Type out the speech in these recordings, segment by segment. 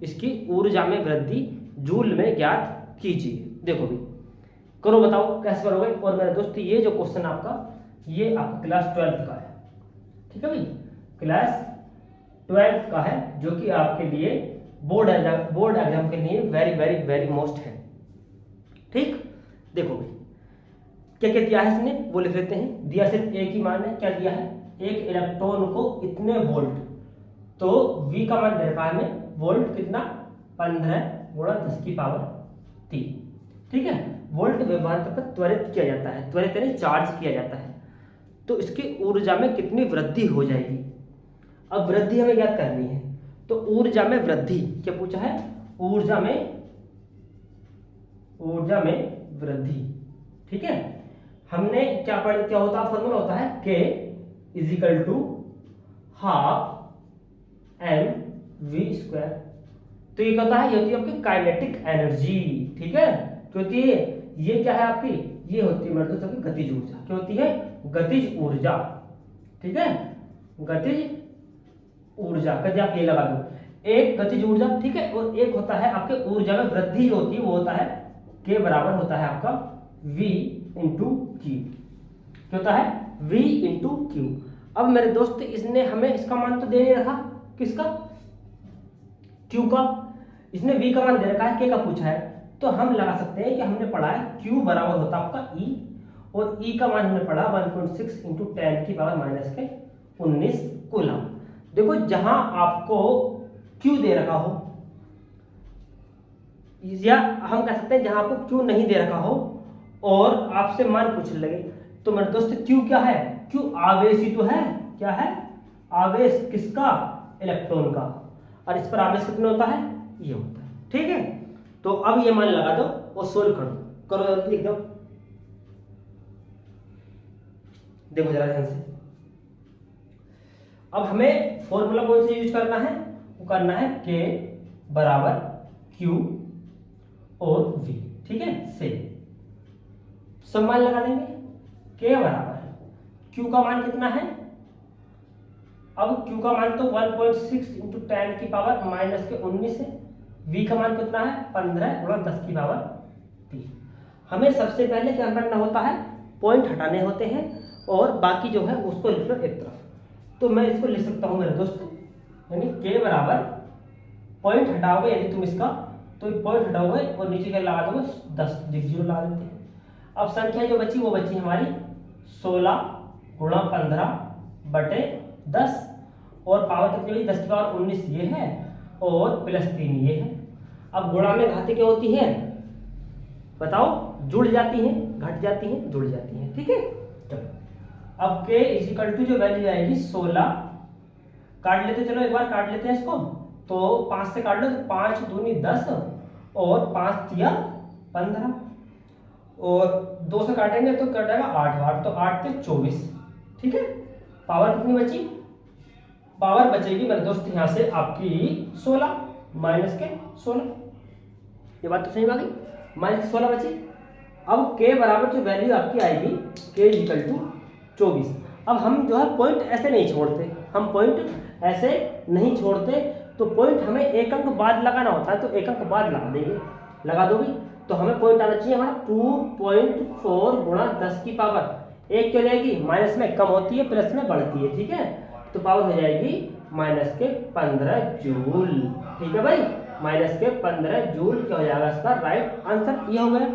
इसकी ऊर्जा में वृद्धि जूल में ज्ञात कीजिए। देखो भी करो, बताओ कैसे करोगे। और मेरे दोस्त ये जो क्वेश्चन आपका, ये आपका क्लास 12th का है, ठीक है भाई, क्लास 12th का है, जो कि आपके लिए बोर्ड एग्जाम के लिए वेरी वेरी वेरी मोस्ट है। ठीक, देखो भाई क्या क्या दिया है इसने, वो लिख लेते हैं। दिया सिर्फ एक ही मान है, क्या दिया है, एक इलेक्ट्रॉन को इतने वोल्ट, तो V का मान दे रखा है हमें, वोल्ट कितना 15 गुणा 10 की पावर 3, ठीक है। वोल्ट विभवांतर पर त्वरित किया जाता है, त्वरित यानी चार्ज किया जाता है, तो इसकी ऊर्जा में कितनी वृद्धि हो जाएगी। अब वृद्धि हमें याद करनी है, तो ऊर्जा में वृद्धि क्या पूछा है, ऊर्जा में वृद्धि, ठीक है। हमने क्या पढ़ा, क्या होता है, फॉर्मूला होता है K is equal to half mv²। तो ये क्या होता है, ये होती है आपकी काइनेटिक एनर्जी, ठीक है। क्या होती है ये, क्या है आपकी, ये होती है मेरे दोस्तों की गतिज ऊर्जा। क्या होती है, गतिज ऊर्जा, ठीक है, गतिज ऊर्जा। कभी आप ये लगा दो, एक गतिज ऊर्जा, ठीक है, और एक होता है आपके ऊर्जा में वृद्धि जो होती है, वो होता है K बराबर होता है आपका V इंटू क्यू। क्या होता है, V इंटू क्यू। अब मेरे दोस्त इसने हमें इसका मान तो दे नहीं रखा, किसका, Q का, इसने V का मान दे रखा है, K का पूछा है, तो हम लगा सकते हैं कि हमने पढ़ा है Q बराबर होता है आपका E, और E का मान हमने पढ़ा 1.6 इंटू 10 की पावर माइनस के 19 कूलम। देखो जहां आपको Q दे रखा हो, या हम कह सकते हैं जहां आपको Q नहीं दे रखा हो और आपसे मान पूछने लगे, तो मेरे दोस्त Q क्या है, Q आवेश ही तो है। क्या है, आवेश किसका, इलेक्ट्रॉन का, और इस पर आवेश कितना होता है, ये होता है, ठीक है। तो अब ये मान लगा दो और सोल्व करो जल्दी, लिख दो। देखो जरा ध्यान से, अब हमें फॉर्मूला कौन सा यूज करना है, वो करना है K बराबर Q और V, ठीक है। से सब मान लगा देंगे, K बराबर Q का मान कितना है, अब Q का मान तो 1.6 इंटू 10 की पावर माइनस के 19 है, V का मान कितना है 15 गुणा 10 की पावर 3। हमें सबसे पहले क्या करना होता है, पॉइंट हटाने होते हैं, और बाकी जो है उसको लिख लो एक तरफ। तो मैं इसको लिख सकता हूं मेरे दोस्त, यानी K बराबर पॉइंट हटाओगे यदि तुम इसका, तो पॉइंट हटाओगे और नीचे क्या लगा दोगे 10, 0 लगा देते हैं। अब संख्या जो बची वो बची हमारी 16 गुणा 15 बटे 10, और पावर कितनी बची 10 की पावर 19 ये है, और प्लस 3 ये है। अब गुणा में घातें क्या होती हैं बताओ, जुड़ जाती हैं, घट जाती हैं, जुड़ जाती हैं, ठीक है। चलो अब K इजिकल टू जो वैल्यू आएगी 16, काट लेते, चलो एक बार काट लेते हैं इसको, तो 5 से काट लो, तो 5 दूनी 10 और 5 तिया 15, और 2 से काटेंगे तो कटेगा 8, 8 तो 8 के 24, ठीक है। पावर कितनी बची, पावर बचेगी मेरे दोस्त यहाँ से आपकी 16 माइनस के 16, ये बात तो सही आ गई, माइनस 16 बची। अब K बराबर जो वैल्यू आपकी आएगी K इक्वल टू 24। अब हम जो है पॉइंट ऐसे नहीं छोड़ते, हम पॉइंट ऐसे नहीं छोड़ते, तो पॉइंट हमें एक अंक बाद लगाना होता है, तो एक अंक बाद लगा देंगे, लगा दोगे तो हमें पॉइंट आना चाहिए हमारा 2.4 गुणा 10 की पावर, एक क्या हो जाएगी माइनस में कम होती है, प्लस में बढ़ती है, ठीक है। तो पावर हो जाएगी माइनस के 15 जूल, ठीक है भाई, माइनस के 15 जूल क्या हो जाएगा इसका राइट आंसर, ये हो गया।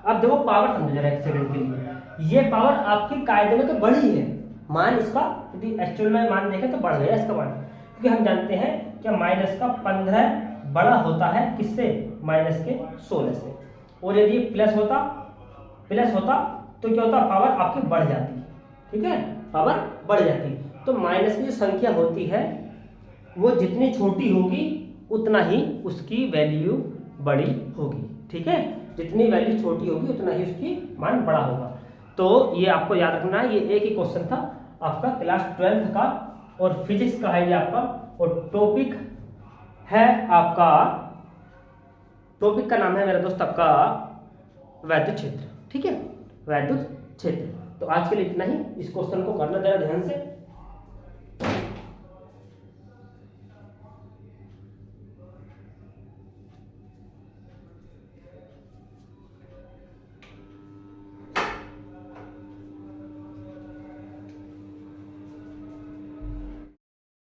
अब देखो पावर समझो जरा एक सेकंड के लिए, ये पावर आपकी कायदे में तो बढ़ी है, मान इसका यदि एक्चुअल में मान देखें तो बढ़ गया इसका मान, क्योंकि हम जानते हैं कि माइनस का 15 बड़ा होता है किससे, माइनस के 16 से, और यदि प्लस होता तो क्या होता, पावर आपकी बढ़ जाती, ठीक है, पावर बढ़ जाती। तो माइनस की जो संख्या होती है वो जितनी छोटी होगी उतना ही उसकी वैल्यू बड़ी होगी, ठीक है, जितनी वैल्यू छोटी होगी उतना ही उसकी मान बड़ा होगा। तो ये आपको याद रखना है, ये एक ही क्वेश्चन था आपका क्लास 12th का, और फिजिक्स का है ये आपका, और टॉपिक है आपका, टॉपिक का नाम है मेरा दोस्त आपका वैद्युत क्षेत्र, ठीक है, वैद्युत क्षेत्र। तो आज के लिए इतना ही, इस क्वेश्चन को करना जरा ध्यान से।